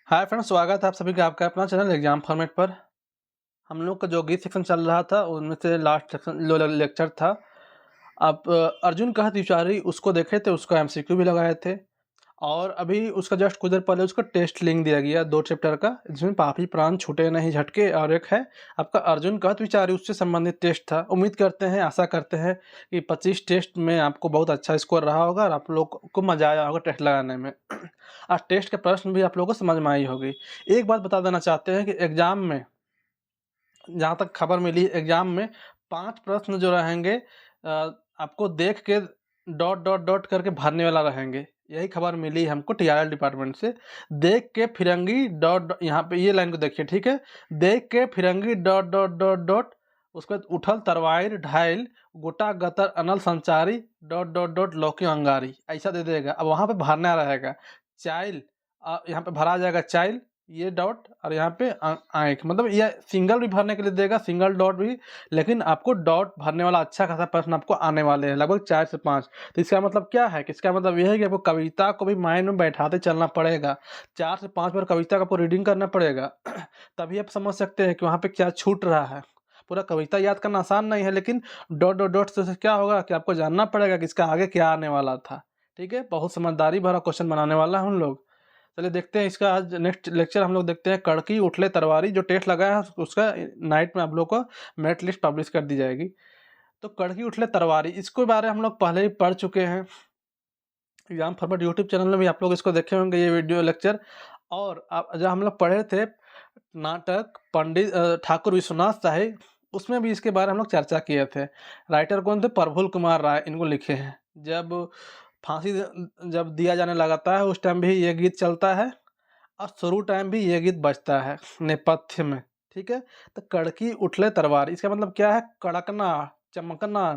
Hi friends, स्वागत है आप सभी का आपका अपना चैनल एग्जाम फॉर्मेट पर। हम लोग का जो गीत सेक्शन चल रहा था उनमें से लास्ट सेक्शन लेक्चर था। आप अर्जुन कहत विचारी उसको देखे थे, उसका एमसीक्यू भी लगाए थे और अभी उसका जस्ट कुछ देर पहले उसका टेस्ट लिंक दिया गया 2 चैप्टर का, जिसमें पापी प्राण छूटे नहीं झटके और एक है आपका अर्जुन कहत विचारी, उससे संबंधित टेस्ट था। उम्मीद करते हैं, आशा करते हैं कि 25 टेस्ट में आपको बहुत अच्छा स्कोर रहा होगा और आप लोग को मज़ा आया होगा टेस्ट लगाने में। और टेस्ट के प्रश्न भी आप लोगों को समझ में आई होगी। एक बात बता देना चाहते हैं कि एग्ज़ाम में, जहाँ तक खबर मिली, एग्ज़ाम में 5 प्रश्न जो रहेंगे आपको देख के डॉट डॉट डॉट करके भरने वाला रहेंगे। यही खबर मिली हमको टीआरएल डिपार्टमेंट से। देख के फिरंगी डॉट, यहाँ पे ये लाइन को देखिए, ठीक है। देख के फिरंगी डॉट डॉट डॉट डॉट, उसके बाद उठल तरवाइर ढाइल गोटा गतर अनल संचारी डॉट डॉट डॉट लौकी अंगारी, ऐसा दे देगा। अब वहाँ पे भरना रहेगा चाइल, यहाँ पे भरा जाएगा चाइल, ये डॉट और यहाँ पे आँख, मतलब ये सिंगल भी भरने के लिए देगा, सिंगल डॉट भी, लेकिन आपको डॉट भरने वाला अच्छा खासा प्रश्न आपको आने वाले हैं, लगभग 4 से 5। तो इसका मतलब क्या है कि इसका मतलब यह है कि आपको कविता को भी माइंड में बैठाते चलना पड़ेगा। 4 से 5 बार कविता का आपको रीडिंग करना पड़ेगा। तभी आप समझ सकते हैं कि वहाँ पे क्या छूट रहा है। पूरा कविता याद करना आसान नहीं है, लेकिन डॉट डॉट डॉट से क्या होगा कि आपको जानना पड़ेगा कि इसका आगे क्या आने वाला था। ठीक है, बहुत समझदारी भरा क्वेश्चन बनाने वाला है हम लोग। चलिए देखते हैं इसका आज नेक्स्ट लेक्चर हम लोग देखते हैं। कड़की उठले तरवारी जो टेस्ट लगाया है उसका नाइट में आप लोग को मेरिट लिस्ट पब्लिश कर दी जाएगी। तो कड़की उठले तरवारी, इसको बारे हम लोग पहले ही पढ़ चुके हैं। एग्जाम फॉरवर्ड यूट्यूब चैनल में भी आप लोग इसको देखे होंगे ये वीडियो लेक्चर। और जब हम लोग पढ़े थे नाटक पंडित ठाकुर विश्वनाथ साहिब, उसमें भी इसके बारे में हम लोग चर्चा किए थे। राइटर कौन थे? प्रफुल्ल कुमार राय इनको लिखे हैं। जब फांसी जब दिया जाने लगाता है उस टाइम भी ये गीत चलता है और शुरू टाइम भी ये गीत बजता है नेपथ्य में। ठीक है, तो कड़की उठले तलवार, इसका मतलब क्या है? कड़कना, चमकना,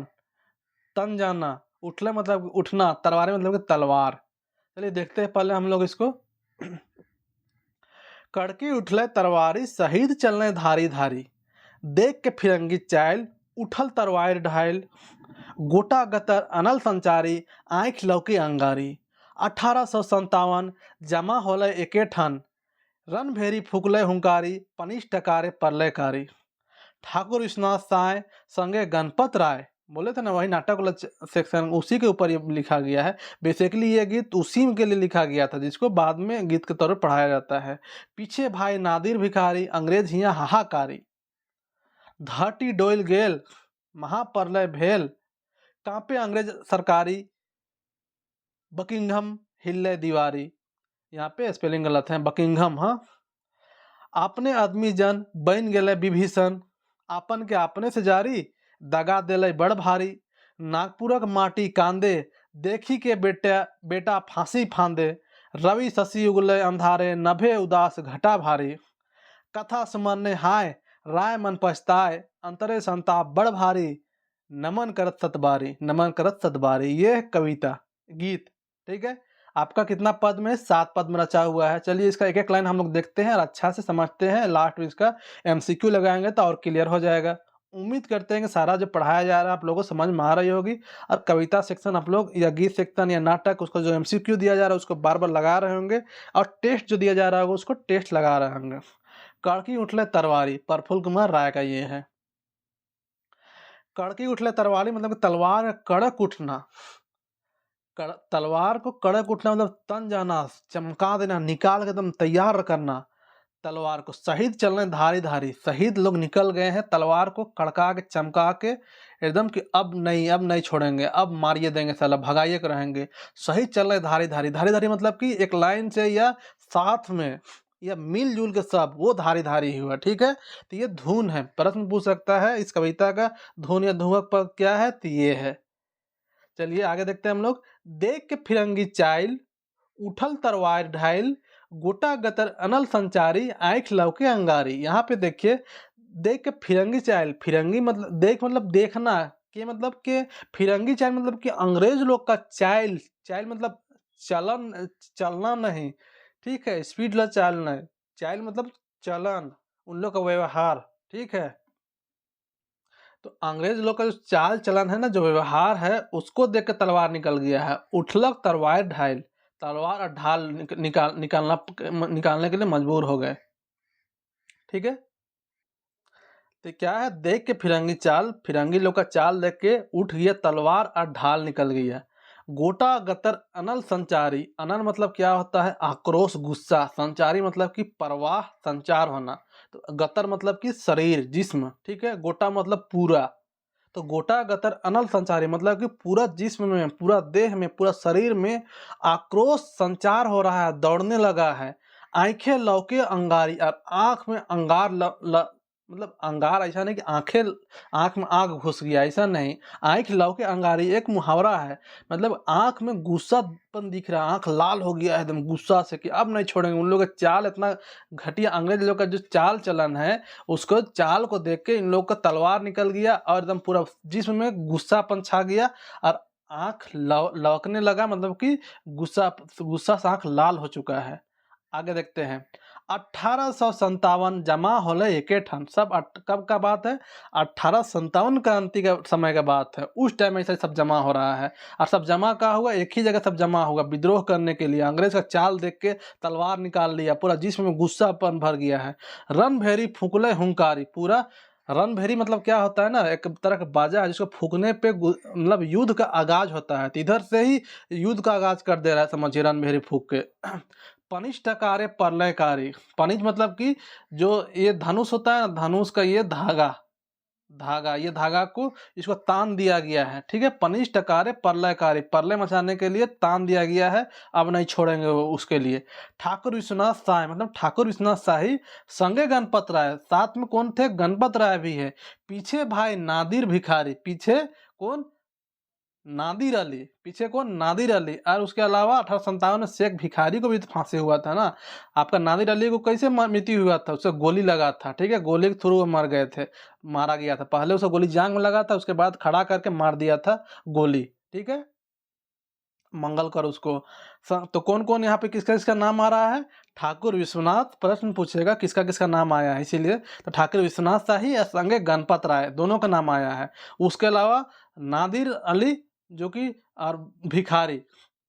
तन जाना। उठले मतलब उठना, तलवार मतलब कि तलवार। चलिए देखते हैं पहले हम लोग इसको। कड़की उठले तरवारी शहीद चलने धारी धारी, देख के फिरंगी चाइल उठल तरवार ढाइल, गोटा गतर अनल संचारी आँख लौकी अंगारी। 1857 जमा होले एके ठन, रणभेरी फुकले हुंकारी पनिश टकारे परलेकारी। ठाकुर विश्वनाथ साय संगे गणपत राय, बोले थे ना वही नाटक वाला सेक्शन, उसी के ऊपर ये लिखा गया है। बेसिकली ये गीत उसी के लिए लिखा गया था जिसको बाद में गीत के तौर पर पढ़ाया जाता है। पीछे भाई नादिर भिखारी अंग्रेज हिया हाहाकारी, धरती डोल गेल महाप्रलय भेल, कांपे अंग्रेज सरकारी बकिंघम हिले दीवारी। यहाँ पे स्पेलिंग गलत है, बकिंघम। हाँ, आपने आदमी जन बन गए विभीषण, आपन के अपने से जारी दगा दिले बड़ भारी। नागपुरक माटी कांदे देखी के बेटा बेटा फांसी फांदे, रवि शशि उगले अंधारे नभे उदास घटा भारी। कथा सुमरने हाय राय मन पछताए, अंतरे संताप बड़ भारी, नमन करत सतबारी, नमन करत सतबारी। ये कविता गीत, ठीक है। आपका कितना पद में? 7 पद में रचा हुआ है। चलिए इसका एक एक लाइन हम लोग देखते हैं और अच्छा से समझते हैं। लास्ट में इसका एमसीक्यू लगाएंगे तो और क्लियर हो जाएगा। उम्मीद करते हैं कि सारा जो पढ़ाया जा रहा है आप लोगों को समझ में आ रही होगी। और कविता सेक्शन आप लोग या गीत सेक्शन या नाटक, उसका जो एमसीक्यू दिया जा रहा है उसको बार बार लगा रहे होंगे, और टेस्ट जो दिया जा रहा होगा उसको टेस्ट लगा रहे होंगे। कड़की उठले तरवारी, प्रफुल्ल कुमार राय का ये है। कड़की उठले तरवारी मतलब कि तलवार कड़क उठना। तलवार को कड़क उठना मतलब तन जाना, चमका देना, निकाल के एकदम तैयार करना। तलवार को शहीद चलने धारी धारी, शहीद लोग निकल गए हैं, तलवार को कड़का के चमका के एकदम कि अब नहीं, अब नहीं छोड़ेंगे, अब मारिए देंगे, साला भगाइए के रहेंगे। शहीद चल रहे धारी धारी, धारी धारी मतलब कि एक लाइन से या साथ में या मिलजुल के सब, वो धारी धारी ही हुआ। ठीक है, तो ये धुन है। प्रश्न पूछ सकता है इस कविता का, धुन या धुवक पर क्या है? तो ये है। चलिए आगे देखते हैं हम लोग। देख के फिरंगी चाइल उठल तरवार ढाइल, गोटा गतर अनल संचारी आँख लौके अंगारी। यहाँ पे देखिए, देख के फिरंगी चाइल, फिरंगी मतलब देख मतलब देखना, के मतलब के फिरंगी चाइल मतलब कि अंग्रेज लोग का चाइल, चाइल मतलब चलन, चलना नहीं, ठीक है, स्पीड ला चालना है। चाइल मतलब चलन, उन लोग का व्यवहार, ठीक है। तो अंग्रेज लोग का जो चाल चलन है ना, जो व्यवहार है, उसको देख के तलवार निकल गया है। उठलक तरवार ढाइल, तलवार और ढाल निकालने के लिए मजबूर हो गए। ठीक है, तो क्या है, देख के फिरंगी लोग का चाल देख के उठ गया तलवार और ढाल निकल गया। गोटा गतर अनल संचारी, अनल मतलब क्या होता है, आक्रोश गुस्सा, संचारी मतलब कि प्रवाह संचार होना, तो गतर मतलब कि शरीर जिस्म, ठीक है, गोटा मतलब पूरा, तो गोटा गतर अनल संचारी मतलब कि पूरा जिस्म में, पूरा देह में, पूरा शरीर में आक्रोश संचार हो रहा है, दौड़ने लगा है। आंखें लौके अंगारी, और आंख में अंगार मतलब अंगार ऐसा नहीं कि आंख में आग घुस गया, ऐसा नहीं, आंख लौके अंगारी एक मुहावरा है, मतलब आंख में गुस्सापन दिख रहा है, आंख लाल हो गया है एकदम गुस्सा से कि अब नहीं छोड़ेंगे। उन लोग का चाल इतना घटिया, अंग्रेज लोग का जो चाल चलन है, उसको चाल को देख के इन लोग का तलवार निकल गया और एकदम पूरा जिस्म में गुस्सापन छा गया और आंख लौकने लगा, मतलब कि गुस्सा से आंख लाल हो चुका है। आगे देखते हैं, 1857 जमा होले एके ठन, सब कब का बात है, 1857 क्रांति का समय का बात है, उस टाइम ऐसा सब जमा हो रहा है। और सब जमा का हुआ, एक ही जगह सब जमा हुआ विद्रोह करने के लिए, अंग्रेज का चाल देख के तलवार निकाल लिया, पूरा जिस्म में गुस्सापन भर गया है। रणभेरी फूकले हुंकारी, पूरा रणभेरी मतलब क्या होता है ना, एक तरह का बाजा है जिसको फूकने पे मतलब युद्ध का आगाज होता है, तो इधर से ही युद्ध का आगाज कर दे रहा है, समझिए, रणभेरी फूक के। पनिष्ठकारे प्रलयकारी, पनिष्ठ मतलब कि जो ये धनुष होता है ना, धनुष का ये धागा धागा ये धागा को इसको तान दिया गया है, ठीक है। पनिष्ठकारे प्रलयकारी, प्रलय मचाने के लिए तान दिया गया है, अब नहीं छोड़ेंगे वो उसके लिए। ठाकुर विश्वनाथ शाही, मतलब ठाकुर विश्वनाथ शाही संगे गणपत राय, साथ में कौन थे, गणपत राय भी है, पीछे भाई नादिर भिखारी, पीछे कौन, नादिर अली, पीछे कौन, नादिर अली, और उसके अलावा 1857 में शेख भिखारी को भी तो फांसी हुआ था ना। आपका नादिर अली को कैसे मृत्यु हुआ था, उससे गोली लगा था, ठीक है, गोली के थ्रू वो मर गए थे, मारा गया था, पहले उसे गोली जांग में लगा था, उसके बाद खड़ा करके मार दिया था गोली, ठीक है, मंगल कर उसको। तो कौन कौन यहाँ पे किसका किसका नाम आ रहा है, ठाकुर विश्वनाथ, प्रश्न पूछेगा किसका किसका नाम आया है, इसीलिए तो ठाकुर विश्वनाथ शाही या संगे गणपत राय दोनों का नाम आया है। उसके अलावा नादिर अली जो कि, और भिखारी,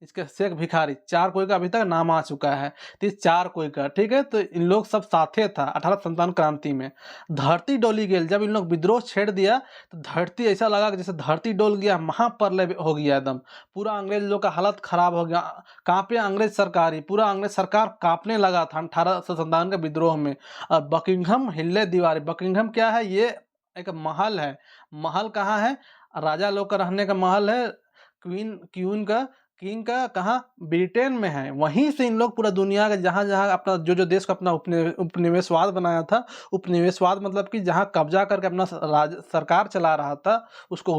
इसके शेख भिखारी, चार कोई का अभी तक नाम आ चुका है, तो इस चार कोई का, ठीक है, तो इन लोग सब साथे था 1857 क्रांति में। धरती डोली गेल, जब इन लोग विद्रोह छेड़ दिया तो धरती ऐसा लगा कि जैसे धरती डोल गया, महाप्रलय हो गया एकदम, पूरा अंग्रेज लोग का हालत खराब हो गया, कांपे अंग्रेज सरकारी, पूरा अंग्रेज सरकार कांपने लगा था 1857 के विद्रोह में। और बकिंघम हिले दीवारी, बकिंघम क्या है, ये एक महल है, महल कहाँ है, राजा लोग का रहने का महल है, क्वीन का, किंग का कहाँ, ब्रिटेन में है। वहीं से इन लोग पूरा दुनिया का जहाँ जहाँ अपना जो देश का अपना उपनिवेशवाद बनाया था, उपनिवेशवाद मतलब कि जहाँ कब्जा करके अपना सरकार चला रहा था, उसको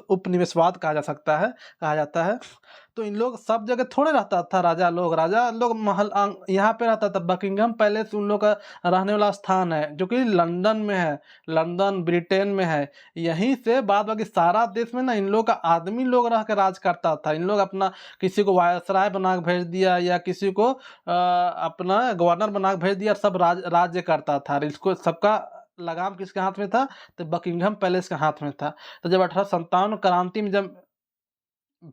उपनिवेशवाद कहा जा सकता है, कहा जाता है। तो इन लोग सब जगह थोड़े रहता था, राजा लोग महल यहाँ पे रहता था, बकिंगम पैलेस उन लोग का रहने वाला स्थान है, जो कि लंदन में है, लंदन ब्रिटेन में है। यहीं से बाद बाकी सारा देश में ना इन लोग का आदमी लोग रह के राज करता था। इन लोग अपना किसी को वायसराय बना के भेज दिया या किसी को अपना गवर्नर बना के भेज दिया, सब राज्य करता था। इसको सबका लगाम किसके हाथ में था, तो बकिंगम पैलेस के हाथ में था। तो जब 1857 क्रांति में जब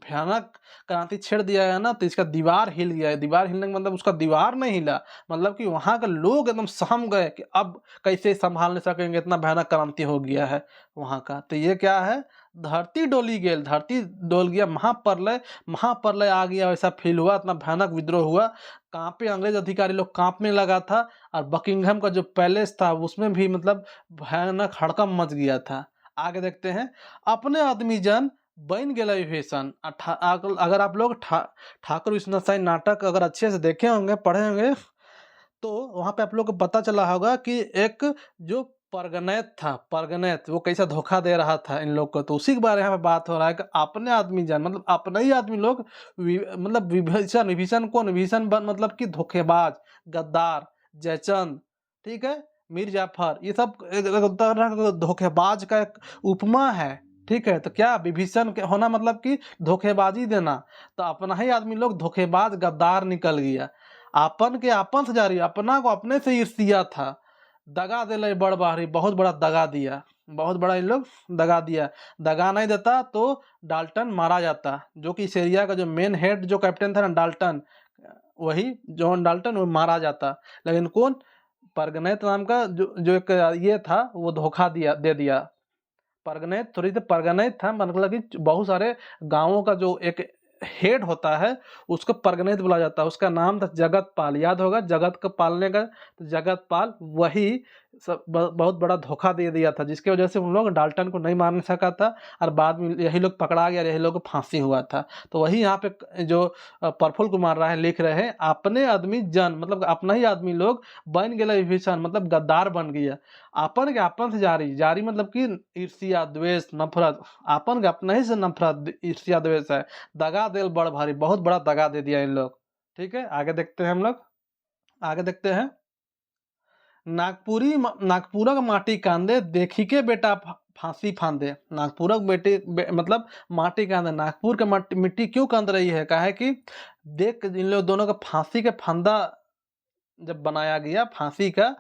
भयानक क्रांति छेड़ दिया गया ना, तो इसका दीवार हिल गया है। दीवार हिलने का मतलब उसका दीवार नहीं हिला, मतलब कि वहाँ के लोग एकदम सहम गए कि अब कैसे संभाल नहीं सकेंगे, इतना भयानक क्रांति हो गया है वहाँ का। तो ये क्या है, धरती डोली गेल, धरती डोल गया, महाप्रलय, महाप्रलय आ गया, वैसा फील हुआ, इतना भयानक विद्रोह हुआ, कांपे अंग्रेज अधिकारी लोग, कांपने लगा था। और बकिंघम का जो पैलेस था उसमें भी मतलब भयानक हड़कंप मच गया था। आगे देखते हैं, अपने आदमी जन बन गया विभीषण। अगर आप लोग ठाकुर विश्वनाथ शाही नाटक अगर अच्छे से देखे होंगे, पढ़े होंगे, तो वहाँ पे आप लोग को पता चला होगा कि एक जो परगनैत था, परगनैत, वो कैसा धोखा दे रहा था इन लोग को, तो उसी के बारे में यहाँ पे बात हो रहा है कि अपने आदमी जान, मतलब अपने ही आदमी लोग, मतलब विभीषण, विभीषण कौन, विभीषण मतलब कि धोखेबाज, गद्दार, जयचंद, ठीक है, मीर जाफर, ये सब एक तरह का धोखेबाज का एक उपमा है, ठीक है। तो क्या विभीषण होना मतलब कि धोखेबाजी देना, तो अपना ही आदमी लोग धोखेबाज गद्दार निकल गया, आपन के आपन से जारी, अपना को अपने से ईर्ष्या था, दगा दिले बड़ भारी, बहुत बड़ा दगा दिया, बहुत बड़ा इन लोग दगा दिया। दगा नहीं देता तो डाल्टन मारा जाता, जो कि इस एरिया का जो मेन हेड जो कैप्टन था ना डाल्टन, वही जॉन डाल्टन वो मारा जाता। लेकिन कौन, परगनैत नाम का जो एक ये था वो धोखा दे दिया। परगनैत थोड़ी देर परगनैत था, मतलब कि बहुत सारे गाँवों का जो एक हेड होता है उसको परगनैत बोला जाता है। उसका नाम था जगत पाल, याद होगा जगत को पालने का, तो जगत पाल वही सब बहुत बड़ा धोखा दे दिया था, जिसकी वजह से उन लोग डाल्टन को नहीं मार सका था और बाद में यही लोग पकड़ा गया, यही लोग को फांसी हुआ था। तो वही यहाँ पे जो प्रफुल्ल कुमार राय लिख रहे हैं, अपने आदमी जन मतलब अपना ही आदमी लोग बन गए विभीषण, मतलब गद्दार बन गया। आपन के आपन से जारी, जारी मतलब कि ईर्ष्या द्वेष नफरत, आपन के अपना ही से नफरत ईर्ष्या द्वेष है। दगा दिल बड़ भारी, बहुत बड़ा दगा दे दिया इन लोग। ठीक है, आगे देखते हैं हम लोग, आगे देखते हैं। नागपुरा का माटी कांदे, देखी के बेटा फांसी फांदे। नागपुरा मतलब माटी कांदे, नागपुर के मिट्टी क्यों कांद रही है, काहे कि देख इन लोग दोनों का फांसी का फंदा जब बनाया गया, फांसी का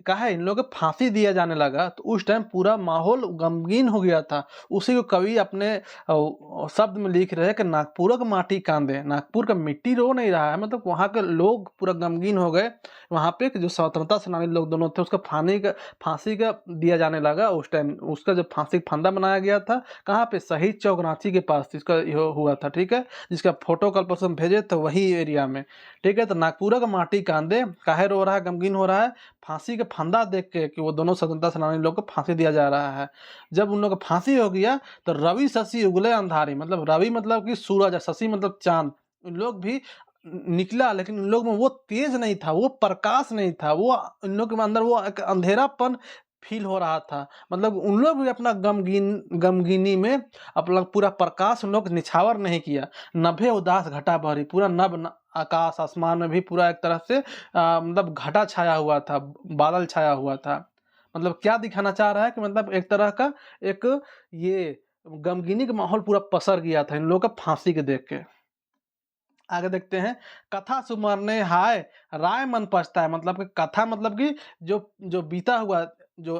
कहा इन लोगों को फांसी दिया जाने लगा, तो उस टाइम पूरा माहौल गमगीन हो गया था। उसी को कवि अपने शब्द में लिख रहे हैं कि नागपुर का माटी कांदे, नागपुर का मिट्टी रो नहीं रहा है, मतलब वहाँ के लोग पूरा गमगीन हो गए। वहाँ पे जो स्वतंत्रता सेनानी लोग दोनों थे उसका फांसी का दिया जाने लगा। उस टाइम उसका जब फांसी का फंदा बनाया गया था, कहाँ पे, शहीद चौक रांची के पास इसका हुआ था। ठीक है, जिसका फोटो कल परसों भेजे तो वही एरिया में। ठीक है, तो नागपुरा का माटी कांदे काहे रो रहा है, गमगीन हो रहा है, फांसी का फंदा देख के कि वो दोनों स्वतंत्रता सेनानी लोग को फांसी दिया जा रहा है। जब उन लोग को फांसी हो गया तो रवि शशि उगले अंधारी, मतलब रवि मतलब कि सूरज, शशि मतलब चांद, उन लोग भी निकला, लेकिन उन लोग में वो तेज नहीं था, वो प्रकाश नहीं था, वो इन लोग के अंदर वो एक अंधेरापन फील हो रहा था। मतलब उन लोग भी अपना गमगीनी में अपना पूरा प्रकाश उन लोग निछावर नहीं किया। नभे उदास घटा भरी, पूरा आकाश आसमान में भी पूरा एक तरह से मतलब घटा छाया हुआ था, बादल छाया हुआ था। मतलब क्या दिखाना चाह रहा है कि मतलब एक तरह का एक ये गमगीनी का माहौल पूरा पसर गया था इन लोगों का फांसी के देख के। आगे देखते हैं। कथा सुमरने हाय, राय मन पछताए, मतलब कि कथा मतलब कि जो जो बीता हुआ, जो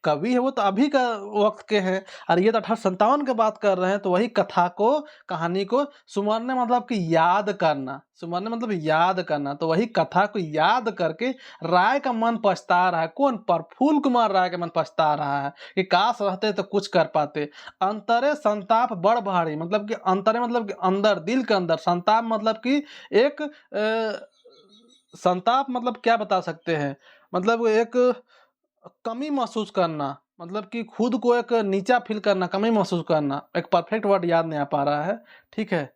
कवि है वो तो अभी का वक्त के हैं, और ये तो 1857 की बात कर रहे हैं। तो वही कथा को, कहानी को सुमरने मतलब कि याद करना, सुमरने मतलब याद करना, तो वही कथा को याद करके राय का मन पछता रहा है। कौन, प्रफुल्ल कुमार राय का मन पछता रहा है कि काश रहते तो कुछ कर पाते। अंतरे संताप बड़ भारी, मतलब कि अंतरे मतलब कि अंदर, दिल के अंदर, संताप मतलब कि एक संताप मतलब क्या बता सकते हैं, मतलब एक कमी महसूस करना, मतलब कि खुद को एक नीचा फील करना, कमी महसूस करना, एक परफेक्ट वर्ड याद नहीं आ पा रहा है। ठीक है,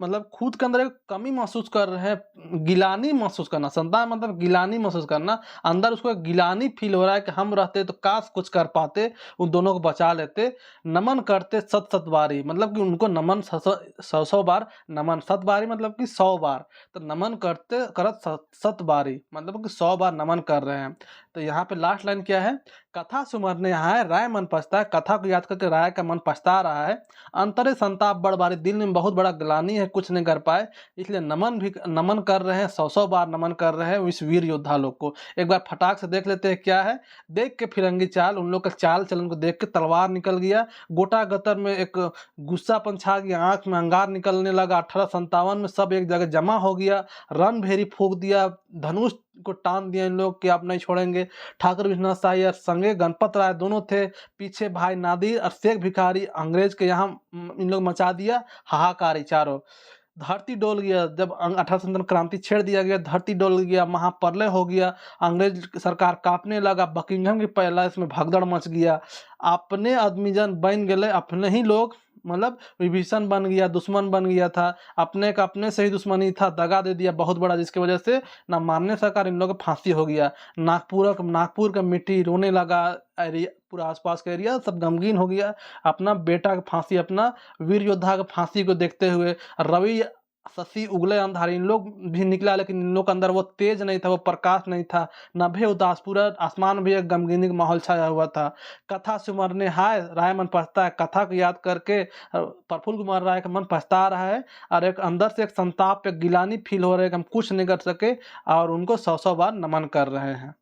मतलब खुद के अंदर एक कमी महसूस कर रहे हैं, गिलानी महसूस करना, संतान मतलब गिलानी महसूस करना, अंदर उसको एक गिलानी फील हो रहा है कि हम रहते तो काश कुछ कर पाते, उन दोनों को बचा लेते। नमन करते सत सत बारी, मतलब कि उनको नमन सौ सौ बार नमन, सत बारी मतलब कि 100 बार, तो नमन करते करत सत बारी मतलब कि 100 बार नमन कर रहे हैं। तो यहाँ पे लास्ट लाइन क्या है, कथा सुमरने यहाँ है राय मन पछता है, कथा को याद करके राय का मन पछता रहा है। अंतरे संताप बड़ भारी, दिल में बहुत बड़ा ग्लानि है, कुछ नहीं कर पाए, इसलिए नमन कर रहे हैं, 100 बार नमन कर रहे हैं इस वीर योद्धा लोग को। एक बार फटाक से देख लेते हैं क्या है। देख के फिरंगी चाल, उन लोग का चाल चलन को देख के तलवार निकल गया, गोटा गतर में एक गुस्सापन छा गया, आंख में अंगार निकलने लगा। 1857 में सब एक जगह जमा हो गया, रणभेरी फूंक दिया, धनुष को टान दिया इन लोग कि आप नहीं छोड़ेंगे। ठाकुर विश्वनाथ शाही और संगे गणपत राय दोनों थे, पीछे भाई नादिर और शेख भिखारी, अंग्रेज के यहाँ इन लोग मचा दिया हाहाकारी चारों। धरती डोल गया, जब 1857 क्रांति छेड़ दिया गया, धरती डोल गया, महाप्रलय हो गया, अंग्रेज सरकार कांपने लगा, बकिंघम के पैलेस में भगदड़ मच गया, अपने आदमीजन बन गए, अपने ही लोग, मतलब विभीषण बन गया, दुश्मन बन गया था, अपने का अपने से ही दुश्मनी था, दगा दे दिया बहुत बड़ा, जिसकी वजह से ना मानने सरकार, इन लोगों को फांसी हो गया। नागपुर का मिट्टी रोने लगा, पूरा आसपास का एरिया सब गमगीन हो गया, अपना बेटा का फांसी, अपना वीर योद्धा का फांसी को देखते हुए। रवि शशि उगले अंधारी, इन लोग भी निकला, लेकिन इन लोग के अंदर वो तेज नहीं था, वो प्रकाश नहीं था। नभे उदास, पूरा आसमान भी एक गमगीनी का माहौल छाया हुआ था। कथा सुमरने हाय राय मन पछता है, कथा को याद करके प्रफुल्ल कुमार राय का मन पछता रहा है, और एक अंदर से एक संताप, एक गिलानी फील हो रहा है कि हम कुछ नहीं कर सके, और उनको 100 बार नमन कर रहे हैं।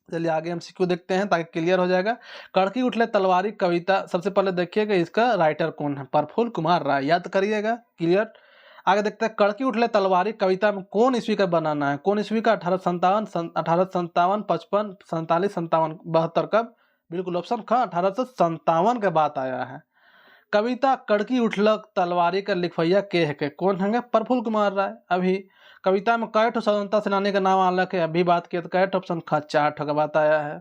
चलिए आगे एमसीक्यू देखते हैं ताकि क्लियर हो जाएगा। कड़की उठले तलवारी कविता सबसे पहले देखिएगा इसका राइटर कौन है, प्रफुल्ल कुमार राय, याद करिएगा। क्लियर। आगे देखते हैं कड़की उठले तलवारी कविता में कौन ईस्वी का बनाना है, कौन ईस्वी का, 1857, 1857, 55, 47, 57, 72 कब, बिल्कुल ऑप्शन ख 1857 के बात आया है। कविता कड़की उठलक तलवारी का लिखवैया के है के, कौन है, प्रफुल्ल कुमार राय। अभी कविता में कै ठो स्वतंत्रता सेनानी का नाम आलक है, अभी बात किया तो कै ठो, ऑप्शन ख 4 ठो का बात आया है।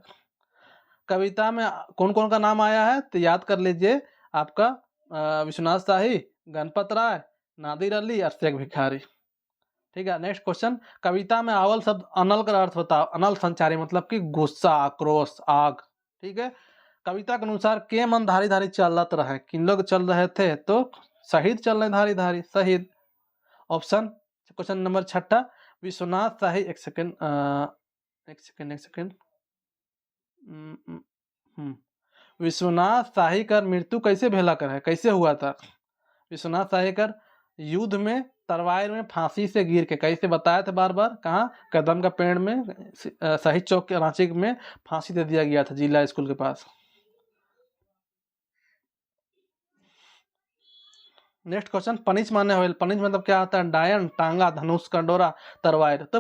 कविता में कौन कौन का नाम आया है तो याद कर लीजिए आपका विश्वनाथ शाही, गणपत राय, नादिर अली और शेख भिखारी। ठीक है। नेक्स्ट क्वेश्चन, कविता में आवल शब्द अनल का अर्थ बताओ। अनल संचारी मतलब कि गुस्सा, आक्रोश, आग। ठीक है। कविता के अनुसार के मन धारी धारी चलत रहे, किन लोग चल रहे थे तो शहीद चल रहे धारी धारी, शहीद। ऑप्शन क्वेश्चन नंबर 6 विश्वनाथ शाही, एक सेकेंड विश्वनाथ शाही का मृत्यु कैसे भेला कर है, कैसे हुआ था। विश्वनाथ शाही का युद्ध में तलवार में फांसी से गिर के, कैसे बताया था बार बार, कहाँ, कदम का पेड़ में, शहीद चौक के रांची में फांसी दे दिया गया था जिला स्कूल के पास। नेक्स्ट क्वेश्चन, पनिच माने होल, पनिच मतलब क्या होता है, डायन, टांगा, धनुष, कंडोरा, तरवार। तो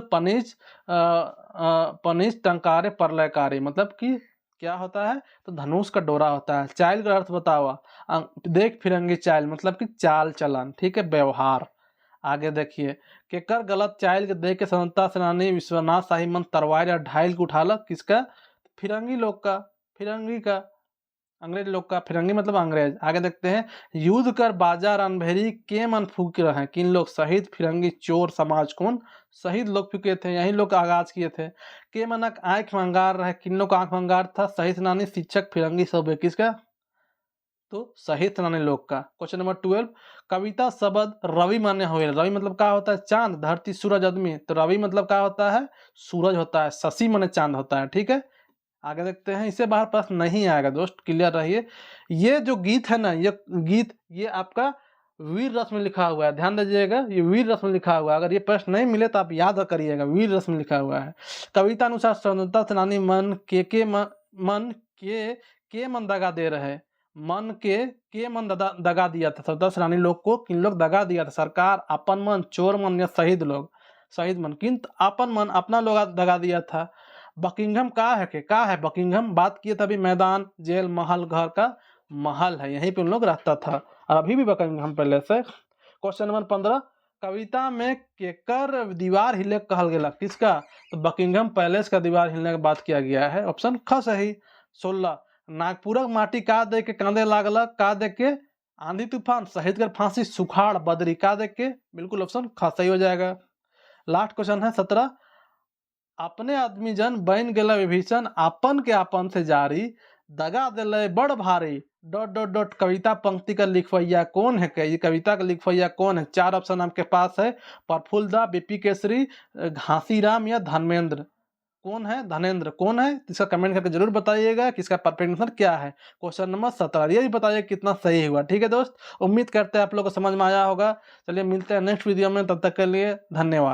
पनिच टंकारे परलयकारी मतलब कि क्या होता है तो धनुष का डोरा होता है। चाल का अर्थ बताओ, देख फिरंगी चाल मतलब कि चाल चलन, ठीक है, व्यवहार। आगे देखिए, केकर गलत चाल के देख के स्वतंत्रता सेनानी विश्वनाथ शाही मन तरवार या ढाल को उठाला, किसका, फिरंगी लोग का, फिरंगी का, अंग्रेज लोग का, फिरंगी मतलब अंग्रेज। आगे देखते हैं, युद्ध कर बाजार अनभेरी के मन फूक रहे, किन लोग, शहीद, फिरंगी, चोर समाज। कौन, शहीद लोग फूके थे, यही लोग आगाज किए थे। के मनक आंख मंगार रहे, किन लोग का आंख मंगार था, शहीद सेनानी, शिक्षक, फिरंगी सब है, किसका तो शहीद सेनानी लोग का। क्वेश्चन नंबर 12, कविता शब्द रवि मान्य हुए, रवि मतलब क्या होता है, चांद, धरती, सूरज, आदमी। तो रवि मतलब क्या होता है, सूरज होता है, शशि माने चांद होता है। ठीक है। आगे देखते हैं, इससे बाहर प्रश्न नहीं आएगा दोस्त, क्लियर रहिए। ये जो गीत है ना, ये गीत ये आपका वीर रस में लिखा हुआ है, ध्यान दीजिएगा, ये वीर रस में लिखा हुआ है। अगर ये प्रश्न नहीं मिले तो आप याद करिएगा, वीर रस में लिखा हुआ है। कविता अनुसार स्वतंत्रता सेनानी मन के मन दगा दे रहे, मन के मन दगा दिया था, स्वतंत्रता सेनानी लोग को किन लोग दगा दिया था, सरकार, अपन मन, चोर मन या शहीद लोग, शहीद मन। किंतु अपन मन अपना लोग दगा दिया था। बकिंघम का है बकिंघम, बात किए तभी मैदान, जेल, महल, घर का महल है, यहीं पे उन लोग रहता था और अभी भी बकिंघम पहले से। क्वेश्चन नंबर 15, कविता में केकर दीवार हिले कहल गेला, किसका, तो बकिंघम पैलेस का दीवार हिलने की बात किया गया है, ऑप्शन ख सही। 16, नागपुरक माटी का दे के कांदे लागल, का दे के, आंधी तूफान, शहीद कर फांसी, सुखाड़, बदरी, का दे के, बिल्कुल ऑप्शन ख सही हो जाएगा। लास्ट क्वेश्चन है 17, अपने आदमी जन बन गेला विभीषण, आपन के आपन से जारी, दगा दिले बड़ भारी, डॉट डॉट डॉट। कविता पंक्ति का लिखवैया कौन है, ये कविता का लिखवैया कौन है। 4 ऑप्शन आपके पास है, प्रफुल्ल दा, बीपी केसरी, घासीराम या धर्मेंद्र। कौन है, धनेंद्र कौन है, इसका कमेंट करके जरूर बताइएगा कि इसका परफेक्ट आंसर क्या है। क्वेश्चन नंबर 17, ये भी बताइए कितना सही हुआ। ठीक है दोस्त, उम्मीद करते हैं आप लोग को समझ में आया होगा। चलिए मिलते हैं नेक्स्ट वीडियो में, तब तक के लिए धन्यवाद।